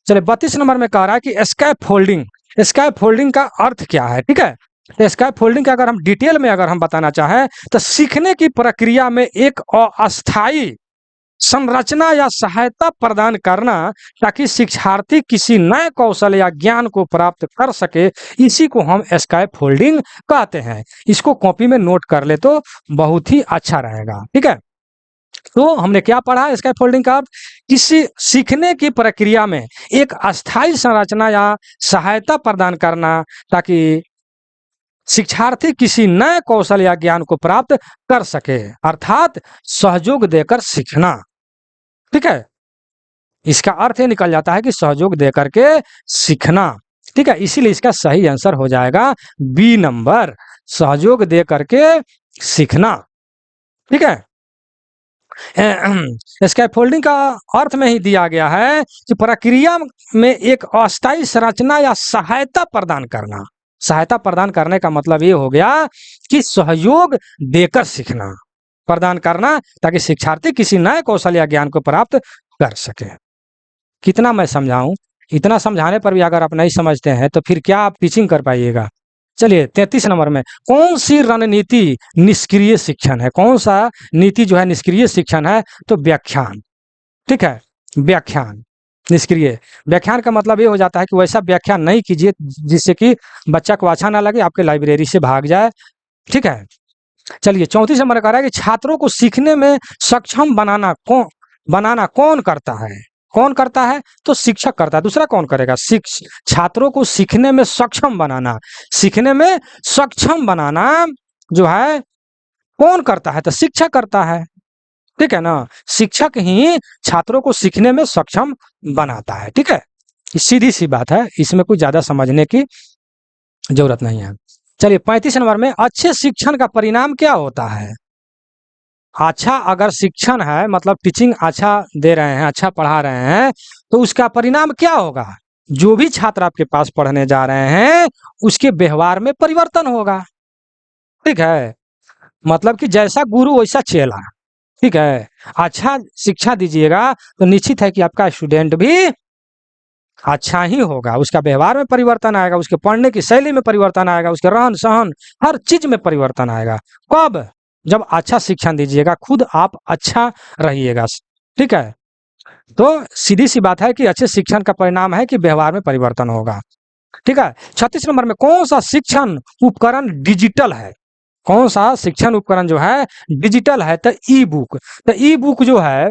चलिए 32 नंबर में कह रहा है कि स्कैप फोल्डिंग, स्कैप फोल्डिंग का अर्थ क्या है? ठीक है, तो स्कैप फोल्डिंग का अगर हम डिटेल में अगर हम बताना चाहें तो सीखने की प्रक्रिया में एक अस्थायी संरचना या सहायता प्रदान करना ताकि शिक्षार्थी किसी नए कौशल या ज्ञान को प्राप्त कर सके, इसी को हम स्कैप फोल्डिंग कहते हैं। इसको कॉपी में नोट कर ले तो बहुत ही अच्छा रहेगा, ठीक है। तो हमने क्या पढ़ा? स्कैप फोल्डिंग का अर्थ किसी सीखने की प्रक्रिया में एक अस्थायी संरचना या सहायता प्रदान करना ताकि शिक्षार्थी किसी नए कौशल या ज्ञान को प्राप्त कर सके, अर्थात सहयोग देकर सीखना, ठीक है। इसका अर्थ ये निकल जाता है कि सहयोग देकर के सीखना, ठीक है। इसीलिए इसका सही आंसर हो जाएगा बी नंबर, सहयोग दे करके सीखना, ठीक है। स्कैफोल्डिंग का अर्थ में ही दिया गया है कि प्रक्रिया में एक अस्थायी संरचना या सहायता प्रदान करना। सहायता प्रदान करने का मतलब ये हो गया कि सहयोग देकर सीखना, प्रदान करना ताकि शिक्षार्थी किसी नए कौशल या ज्ञान को प्राप्त कर सके। कितना मैं समझाऊं? इतना समझाने पर भी अगर आप नहीं समझते हैं तो फिर क्या आप टीचिंग कर पाइएगा? चलिए 33 नंबर में कौन सी रणनीति निष्क्रिय शिक्षण है? कौन सा नीति जो है निष्क्रिय शिक्षण है? तो व्याख्यान, ठीक है। व्याख्यान निष्क्रिय, व्याख्यान का मतलब ये हो जाता है कि वैसा व्याख्यान नहीं कीजिए जिससे कि बच्चा को अच्छा ना लगे, आपके लाइब्रेरी से भाग जाए, ठीक है। चलिए 34 नंबर कह रहा है कि छात्रों को सीखने में सक्षम बनाना कौन करता है? कौन करता है? तो शिक्षक करता है, दूसरा कौन करेगा? छात्रों को सीखने में सक्षम बनाना, सीखने में सक्षम बनाना जो है कौन करता है? तो शिक्षक करता है, ठीक है ना। शिक्षक ही छात्रों को सीखने में सक्षम बनाता है। ठीक है, सीधी सी बात है, इसमें कुछ ज्यादा समझने की जरूरत नहीं है। चलिए 35 नंबर में, अच्छे शिक्षण का परिणाम क्या होता है? अच्छा अगर शिक्षण है मतलब टीचिंग अच्छा दे रहे हैं, अच्छा पढ़ा रहे हैं, तो उसका परिणाम क्या होगा? जो भी छात्र आपके पास पढ़ने जा रहे हैं उसके व्यवहार में परिवर्तन होगा। ठीक है, मतलब कि जैसा गुरु वैसा चेला। ठीक है, अच्छा शिक्षा दीजिएगा तो निश्चित है कि आपका स्टूडेंट भी अच्छा ही होगा, उसका व्यवहार में परिवर्तन आएगा, उसके पढ़ने की शैली में परिवर्तन आएगा, उसके रहन सहन हर चीज में परिवर्तन आएगा। कब? जब अच्छा शिक्षण दीजिएगा, खुद आप अच्छा रहिएगा। ठीक है, तो सीधी सी बात है कि अच्छे शिक्षण का परिणाम है कि व्यवहार में परिवर्तन होगा। ठीक है, 36 नंबर में, कौन सा शिक्षण उपकरण डिजिटल है? कौन सा शिक्षण उपकरण जो है डिजिटल है? तो ई बुक। तो ई बुक जो है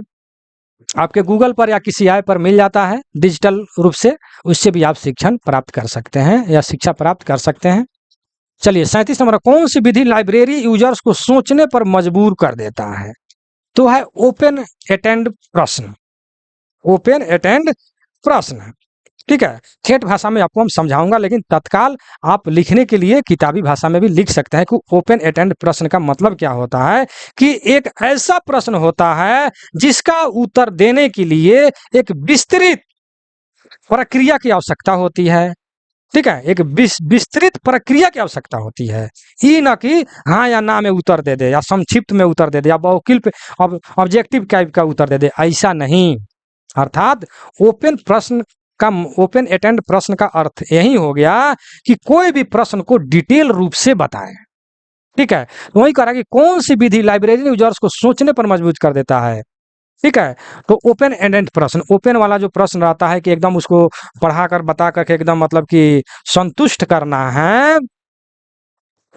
आपके गूगल पर या किसी ऐप पर मिल जाता है डिजिटल रूप से, उससे भी आप शिक्षण प्राप्त कर सकते हैं या शिक्षा प्राप्त कर सकते हैं। चलिए 37 नंबर, कौन सी विधि लाइब्रेरी यूजर्स को सोचने पर मजबूर कर देता है? तो है ओपन एटेंड प्रश्न। ओपन एटेंड प्रश्न। ठीक है, ठेठ भाषा में आपको हम समझाऊंगा, लेकिन तत्काल आप लिखने के लिए किताबी भाषा में भी लिख सकते हैं कि ओपन एटेंड प्रश्न का मतलब क्या होता है कि एक ऐसा प्रश्न होता है जिसका उत्तर देने के लिए एक विस्तृत प्रक्रिया की आवश्यकता होती है। ठीक है, एक विस्तृत प्रक्रिया की आवश्यकता होती है। ये ना कि हाँ या ना में उत्तर दे दे, या संक्षिप्त में उत्तर दे दे, या बहुकिल्प ऑब्जेक्टिव टाइप का उत्तर दे दे, ऐसा नहीं। अर्थात ओपन प्रश्न का, ओपन एटेंड प्रश्न का अर्थ यही हो गया कि कोई भी प्रश्न को डिटेल रूप से बताएं। ठीक है, तो वही कह रहा है कि कौन सी विधि लाइब्रेरी यूजर्स को सोचने पर मजबूर कर देता है। ठीक है, तो ओपन एंडेड प्रश्न, ओपन वाला जो प्रश्न रहता है कि एकदम उसको पढ़ा कर बता करके एकदम मतलब कि संतुष्ट करना है।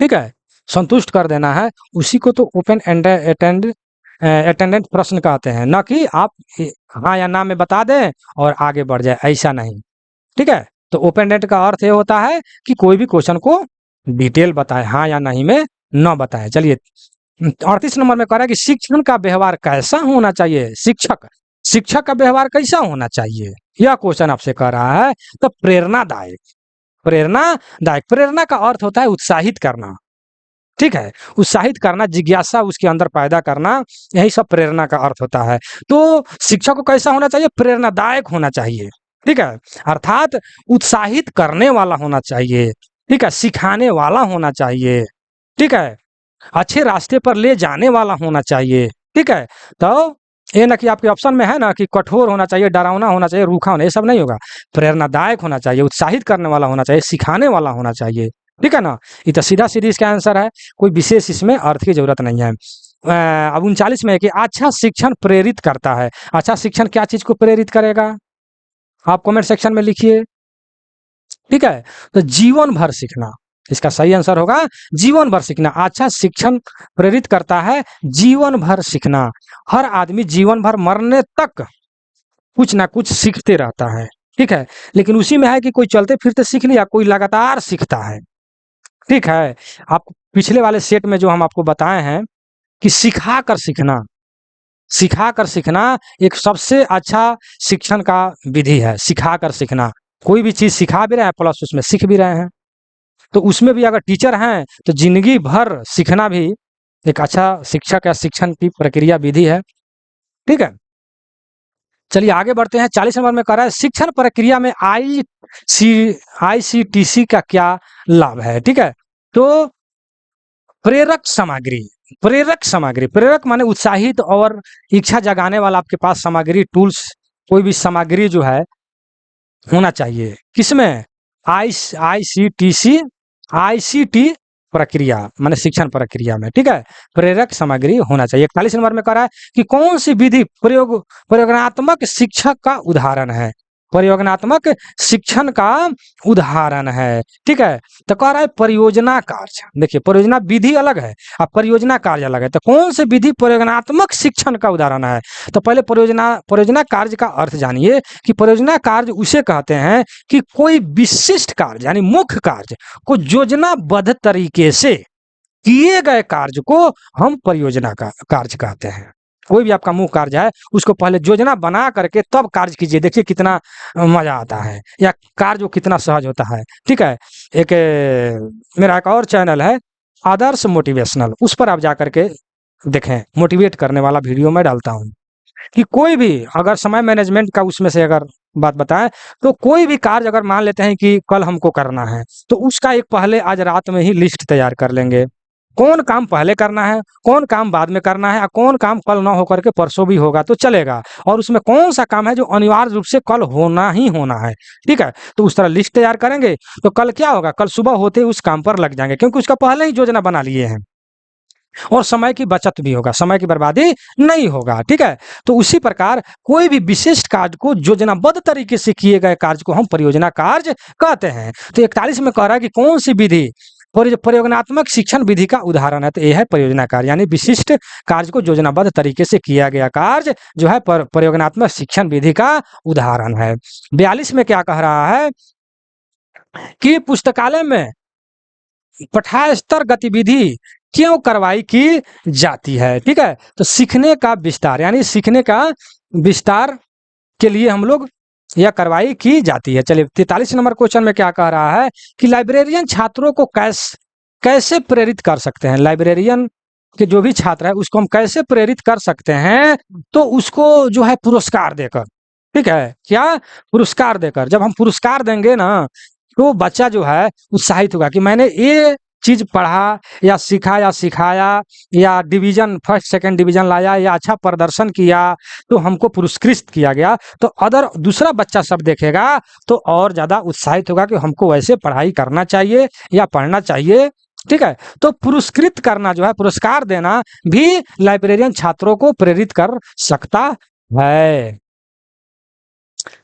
ठीक है, संतुष्ट कर देना है, उसी को तो ओपन एंडेड अटेंडेंट प्रश्न कहते हैं, ना कि आप हाँ या ना में बता दें और आगे बढ़ जाए, ऐसा नहीं। ठीक है, तो ओपन एंडेड का अर्थ ये होता है कि कोई भी क्वेश्चन को डिटेल बताए, हाँ या नहीं में न बताए। चलिए 38 नंबर में कह रहा है कि शिक्षण का व्यवहार कैसा होना चाहिए? शिक्षक शिक्षक का व्यवहार कैसा होना चाहिए, यह क्वेश्चन आपसे कह रहा है। तो प्रेरणादायक। प्रेरणादायक, प्रेरणा का अर्थ होता है उत्साहित करना। ठीक है, उत्साहित करना, जिज्ञासा उसके अंदर पैदा करना, यही सब प्रेरणा का अर्थ होता है। तो शिक्षक को कैसा होना चाहिए? प्रेरणादायक होना चाहिए। ठीक है, अर्थात उत्साहित करने वाला होना चाहिए। ठीक है, सिखाने वाला होना चाहिए। ठीक है, अच्छे रास्ते पर ले जाने वाला होना चाहिए। ठीक है, तो ये ना कि आपके ऑप्शन में है ना कि कठोर होना चाहिए, डरावना होना चाहिए, रूखा होना, ये सब नहीं होगा। प्रेरणादायक होना चाहिए, उत्साहित करने वाला होना चाहिए, सिखाने वाला होना चाहिए। ठीक है ना, ये तो सीधा सीधी इसका आंसर है, कोई विशेष इसमें अर्थ की जरूरत नहीं है। अब 39 में है कि अच्छा शिक्षण प्रेरित करता है। अच्छा शिक्षण क्या चीज को प्रेरित करेगा? आप कमेंट सेक्शन में लिखिए। ठीक है, तो जीवन भर सीखना, इसका सही आंसर होगा जीवन भर सीखना। अच्छा शिक्षण प्रेरित करता है जीवन भर सीखना। हर आदमी जीवन भर मरने तक कुछ ना कुछ सीखते रहता है। ठीक है, लेकिन उसी में है कि कोई चलते फिरते सीख लिया, कोई लगातार सीखता है। ठीक है, आप पिछले वाले सेट में जो हम आपको बताए हैं कि सिखा कर सीखना, सिखा कर सीखना एक सबसे अच्छा शिक्षण का विधि है। सिखा कर सीखना, कोई भी चीज सिखा भी रहे हैं प्लस उसमें सीख भी रहे हैं। तो उसमें भी अगर टीचर हैं तो जिंदगी भर सीखना भी एक अच्छा शिक्षक या शिक्षण की प्रक्रिया विधि है। ठीक है, चलिए आगे बढ़ते हैं। 40 नंबर में कह रहा है शिक्षण प्रक्रिया में आईसीटीसी का क्या लाभ है? ठीक है, तो प्रेरक सामग्री, प्रेरक सामग्री, प्रेरक माने उत्साहित और इच्छा जगाने वाला आपके पास सामग्री, टूल्स, कोई भी सामग्री जो है होना चाहिए। किसमें? आईसीटीसी, आईसीटी प्रक्रिया माने शिक्षण प्रक्रिया में। ठीक है, प्रेरक सामग्री होना चाहिए। 41 नंबर में कह रहा है कि कौन सी विधि प्रयोगात्मक शिक्षक का उदाहरण है? प्रयोगात्मक शिक्षण का उदाहरण है। ठीक है, तो कह रहा है परियोजना कार्य। देखिए परियोजना विधि अलग है और परियोजना कार्य अलग है, तो कौन सी विधि प्रयोगात्मक शिक्षण का उदाहरण है? तो पहले परियोजना कार्य का अर्थ जानिए कि परियोजना कार्य उसे कहते हैं कि कोई विशिष्ट कार्य यानी मुख्य कार्य को योजनाबद्ध तरीके से किए गए कार्य को हम परियोजना का कार्य कहते हैं। कोई भी आपका मुँह कार्य है, उसको पहले योजना बना करके तब कार्य कीजिए। देखिए कितना मज़ा आता है, या कार्य वो कितना सहज होता है। ठीक है? एक मेरा एक और चैनल है आदर्श मोटिवेशनल, उस पर आप जा करके देखें, मोटिवेट करने वाला वीडियो मैं डालता हूँ। कि कोई भी अगर समय मैनेजमेंट का उसमें से अगर बात बताएं, तो कोई भी कार्य अगर मान लेते हैं कि कल हमको करना है, तो उसका एक पहले आज रात में ही लिस्ट तैयार कर लेंगे। कौन काम पहले करना है, कौन काम बाद में करना है, और कौन काम कल ना होकर के परसों भी होगा तो चलेगा, और उसमें कौन सा काम है जो अनिवार्य रूप से कल होना ही होना है। ठीक है? तो उस तरह लिस्ट तैयार करेंगे, तो कल क्या होगा, कल सुबह होते ही उस काम पर लग जाएंगे, क्योंकि उसका पहले ही योजना बना लिए हैं। और समय की बचत भी होगा, समय की बर्बादी नहीं होगा। ठीक है? तो उसी प्रकार कोई भी विशिष्ट कार्य को योजनाबद्ध तरीके से किए गए कार्य को हम परियोजना कार्य कहते हैं। तो 41 में कह रहा है कि कौन सी विधि प्रयोगात्मक शिक्षण विधि का उदाहरण है, तो यह है परियोजना कार्य, यानी विशिष्ट कार्य को योजनाबद्ध तरीके से किया गया कार्य जो है प्रयोगात्मक शिक्षण विधि का उदाहरण है। 42 में क्या कह रहा है कि पुस्तकालय में पाठ्यस्तर गतिविधि क्यों करवाई की जाती है। ठीक है? तो सीखने का विस्तार, यानी सीखने का विस्तार के लिए हम लोग यह कार्रवाई की जाती है। चलिए 43 नंबर क्वेश्चन में क्या कह रहा है कि लाइब्रेरियन छात्रों को कैसे प्रेरित कर सकते हैं। लाइब्रेरियन के जो भी छात्र है उसको हम कैसे प्रेरित कर सकते हैं, तो उसको जो है पुरस्कार देकर। ठीक है? क्या? पुरस्कार देकर। जब हम पुरस्कार देंगे ना, तो बच्चा जो है उत्साहित होगा कि मैंने ये चीज पढ़ा या सीखा या सिखाया, या डिवीजन फर्स्ट सेकंड डिवीजन लाया, या अच्छा प्रदर्शन किया, तो हमको पुरस्कृत किया गया। तो अदर दूसरा बच्चा सब देखेगा तो और ज्यादा उत्साहित होगा कि हमको वैसे पढ़ाई करना चाहिए या पढ़ना चाहिए। ठीक है? तो पुरस्कृत करना जो है, पुरस्कार देना भी लाइब्रेरियन छात्रों को प्रेरित कर सकता है।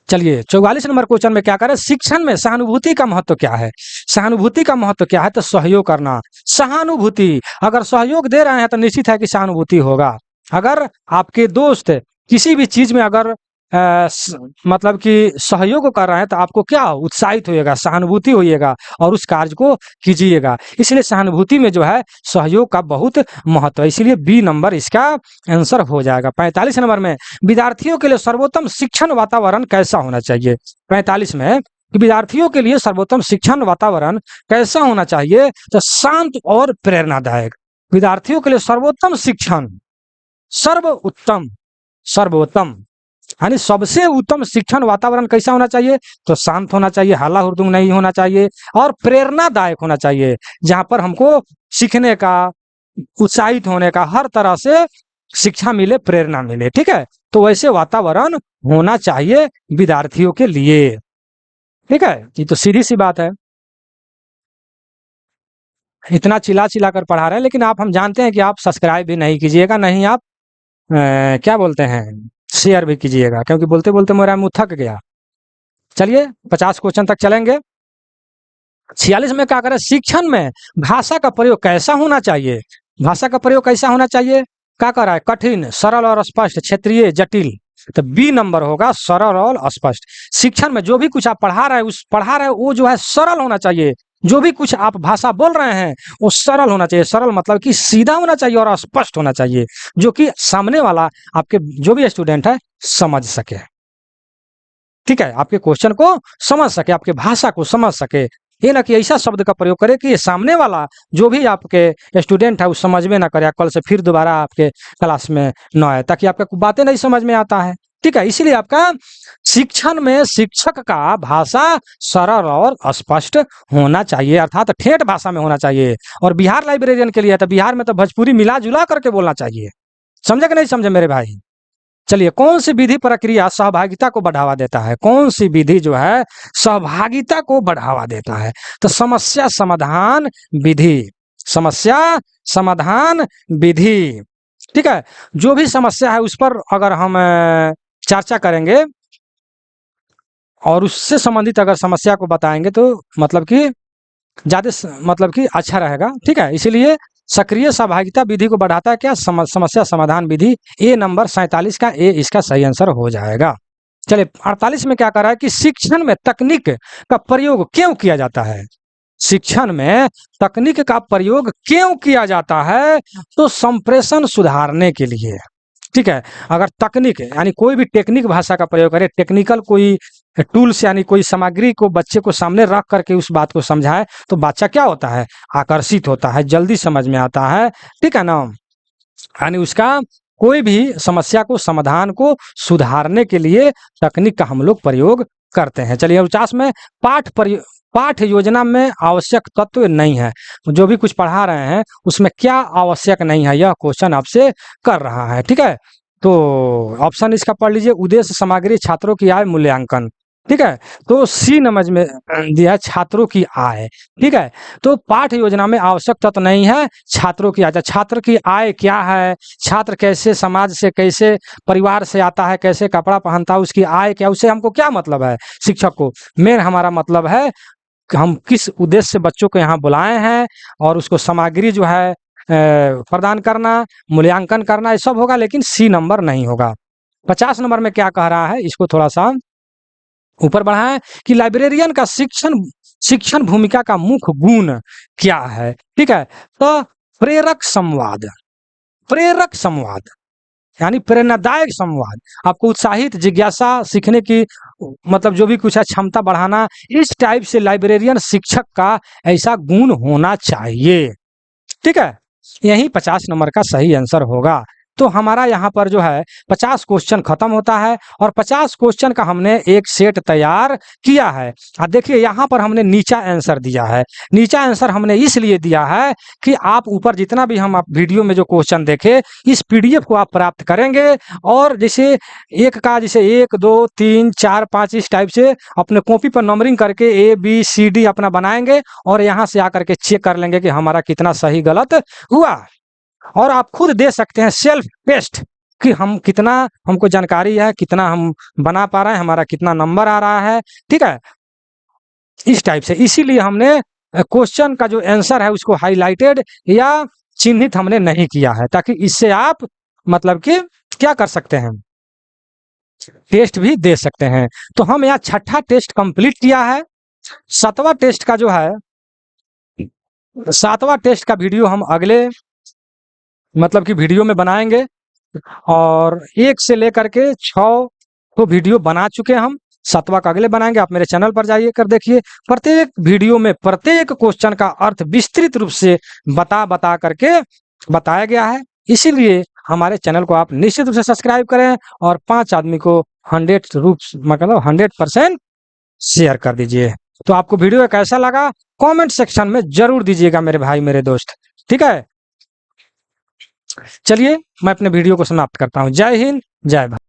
चलिए 44 नंबर क्वेश्चन में क्या करें, शिक्षण में सहानुभूति का महत्व क्या है। सहानुभूति का महत्व क्या है, तो सहयोग करना। सहानुभूति, अगर सहयोग दे रहे हैं तो निश्चित है कि सहानुभूति होगा। अगर आपके दोस्त किसी भी चीज में अगर मतलब कि सहयोग कर रहे हैं, तो आपको क्या उत्साहित होएगा, सहानुभूति होइएगा और उस कार्य को कीजिएगा। इसलिए सहानुभूति में जो है सहयोग का बहुत महत्व है, इसलिए बी नंबर इसका आंसर हो जाएगा। 45 नंबर में विद्यार्थियों के लिए सर्वोत्तम शिक्षण वातावरण कैसा होना चाहिए। 45 में कि विद्यार्थियों के लिए सर्वोत्तम शिक्षण वातावरण कैसा होना चाहिए, तो शांत और प्रेरणादायक। विद्यार्थियों के लिए सर्वोत्तम शिक्षण, सर्वोत्तम, सर्वोत्तम यानी सबसे उत्तम शिक्षण वातावरण कैसा होना चाहिए, तो शांत होना चाहिए, हल्ला हुड़दंग नहीं होना चाहिए, और प्रेरणादायक होना चाहिए, जहां पर हमको सीखने का, उत्साहित होने का, हर तरह से शिक्षा मिले, प्रेरणा मिले। ठीक है? तो वैसे वातावरण होना चाहिए विद्यार्थियों के लिए। ठीक है? ये तो सीधी सी बात है, इतना चिल्ला चिल्ला कर पढ़ा रहे हैं, लेकिन आप, हम जानते हैं कि आप सब्सक्राइब भी नहीं कीजिएगा, नहीं आप क्या बोलते हैं, शेयर भी कीजिएगा, क्योंकि बोलते बोलते मेरा मुंह थक गया। चलिए 50 क्वेश्चन तक चलेंगे। 46 में क्या करें, शिक्षण में भाषा का प्रयोग कैसा होना चाहिए। भाषा का प्रयोग कैसा होना चाहिए, क्या कर रहा है, कठिन, सरल और स्पष्ट, क्षेत्रीय, जटिल। तो बी नंबर होगा, सरल और स्पष्ट। शिक्षण में जो भी कुछ आप पढ़ा रहे हैं वो जो है सरल होना चाहिए। जो भी कुछ आप भाषा बोल रहे हैं वो सरल होना चाहिए। सरल मतलब कि सीधा होना चाहिए और स्पष्ट होना चाहिए, जो कि सामने वाला आपके जो भी स्टूडेंट है समझ सके। ठीक है? आपके क्वेश्चन को समझ सके, आपके भाषा को समझ सके। ये ना कि ऐसा शब्द का प्रयोग करे कि ये सामने वाला जो भी आपके स्टूडेंट है वो समझ में ना करे, कल से फिर दोबारा आपके क्लास में ना आए, ताकि आपका बातें नहीं समझ में आता है। ठीक है? इसीलिए आपका शिक्षण में शिक्षक का भाषा सरल और स्पष्ट होना चाहिए, अर्थात ठेठ भाषा में होना चाहिए। और बिहार लाइब्रेरियन के लिए तो बिहार में तो भोजपुरी मिला जुला करके बोलना चाहिए। समझे कि नहीं समझे मेरे भाई? चलिए, कौन सी विधि प्रक्रिया सहभागिता को बढ़ावा देता है। कौन सी विधि जो है सहभागिता को बढ़ावा देता है, तो समस्या समाधान विधि। समस्या समाधान विधि। ठीक है? जो भी समस्या है उस पर अगर हम चर्चा करेंगे और उससे संबंधित अगर समस्या को बताएंगे, तो मतलब कि ज्यादा मतलब कि अच्छा रहेगा। ठीक है? इसीलिए सक्रिय सहभागिता विधि को बढ़ाता है क्या, समस्या समाधान विधि। ए नंबर 47 का ए इसका सही आंसर हो जाएगा। चलिए 48 में क्या कर रहा है कि शिक्षण में तकनीक का प्रयोग क्यों किया जाता है। शिक्षण में तकनीक का प्रयोग क्यों किया जाता है, तो संप्रेषण सुधारने के लिए। ठीक है। अगर तकनीक यानी कोई भी टेक्निक भाषा का प्रयोग करे, टेक्निकल कोई टूल्स यानी कोई सामग्री को बच्चे को सामने रख करके उस बात को समझाए, तो बच्चा क्या होता है, आकर्षित होता है, जल्दी समझ में आता है, ठीक है ना। यानी उसका कोई भी समस्या को, समाधान को सुधारने के लिए तकनीक का हम लोग प्रयोग करते हैं। चलिए 49 में पाठ योजना में आवश्यक तत्व नहीं है। जो भी कुछ पढ़ा रहे हैं उसमें क्या आवश्यक नहीं है, यह क्वेश्चन आपसे कर रहा है, ठीक है। तो ऑप्शन इसका पढ़ लीजिए, उद्देश्य सामग्री छात्रों की आय मूल्यांकन, ठीक है। तो सी नंबर में दिया है छात्रों की आय, ठीक है। तो पाठ योजना में आवश्यक तत्व नहीं है छात्रों की आय। छात्र की आय क्या है, छात्र कैसे समाज से, कैसे परिवार से आता है, कैसे कपड़ा पहनता है, उसकी आय क्या, उससे हमको क्या मतलब है शिक्षक को। मेन हमारा मतलब है कि हम किस उद्देश्य से बच्चों को यहाँ बुलाए हैं और उसको सामग्री जो है प्रदान करना, मूल्यांकन करना, ये सब होगा, लेकिन सी नंबर नहीं होगा। 50 नंबर में क्या कह रहा है, इसको थोड़ा सा ऊपर बढ़ाएं कि लाइब्रेरियन का शिक्षण भूमिका का मुख्य गुण क्या है, ठीक है। तो प्रेरक संवाद यानी प्रेरणादायक संवाद, आपको उत्साहित, जिज्ञासा, सीखने की मतलब जो भी कुछ है क्षमता बढ़ाना, इस टाइप से लाइब्रेरियन शिक्षक का ऐसा गुण होना चाहिए, ठीक है। यही 50 नंबर का सही आंसर होगा। तो हमारा यहाँ पर जो है 50 क्वेश्चन खत्म होता है और 50 क्वेश्चन का हमने एक सेट तैयार किया है। अब देखिए यहाँ पर हमने नीचा आंसर दिया है। नीचा आंसर हमने इसलिए दिया है कि आप ऊपर जितना भी हम आप वीडियो में जो क्वेश्चन देखे, इस पीडीएफ को आप प्राप्त करेंगे और जैसे एक का जैसे 1 2 3 4 5 इस टाइप से अपने कॉपी पर नंबरिंग करके ABCD अपना बनाएंगे और यहाँ से आकर के चेक कर लेंगे कि हमारा कितना सही गलत हुआ। और आप खुद दे सकते हैं सेल्फ टेस्ट कि हम कितना, हमको जानकारी है, कितना हम बना पा रहे हैं, हमारा कितना नंबर आ रहा है, ठीक है। इस टाइप से इसीलिए हमने क्वेश्चन का जो आंसर है उसको हाईलाइटेड या चिन्हित हमने नहीं किया है, ताकि इससे आप मतलब कि क्या कर सकते हैं, टेस्ट भी दे सकते हैं। तो हम यहाँ 6ठा टेस्ट कंप्लीट किया है। 7वां टेस्ट का जो है 7वां टेस्ट का वीडियो हम अगले मतलब कि वीडियो में बनाएंगे और 1 से लेकर के 6 तो वीडियो बना चुके हैं हम। 7वां का अगले बनाएंगे। आप मेरे चैनल पर जाइए कर देखिए। प्रत्येक वीडियो में प्रत्येक क्वेश्चन का अर्थ विस्तृत रूप से बता करके बताया गया है। इसीलिए हमारे चैनल को आप निश्चित रूप से सब्सक्राइब करें और 5 आदमी को 100% शेयर कर दीजिए। तो आपको वीडियो कैसा लगा कमेंट सेक्शन में जरूर दीजिएगा मेरे भाई, मेरे दोस्त, ठीक है। चलिए मैं अपने वीडियो को समाप्त करता हूं। जय हिंद, जय भारत।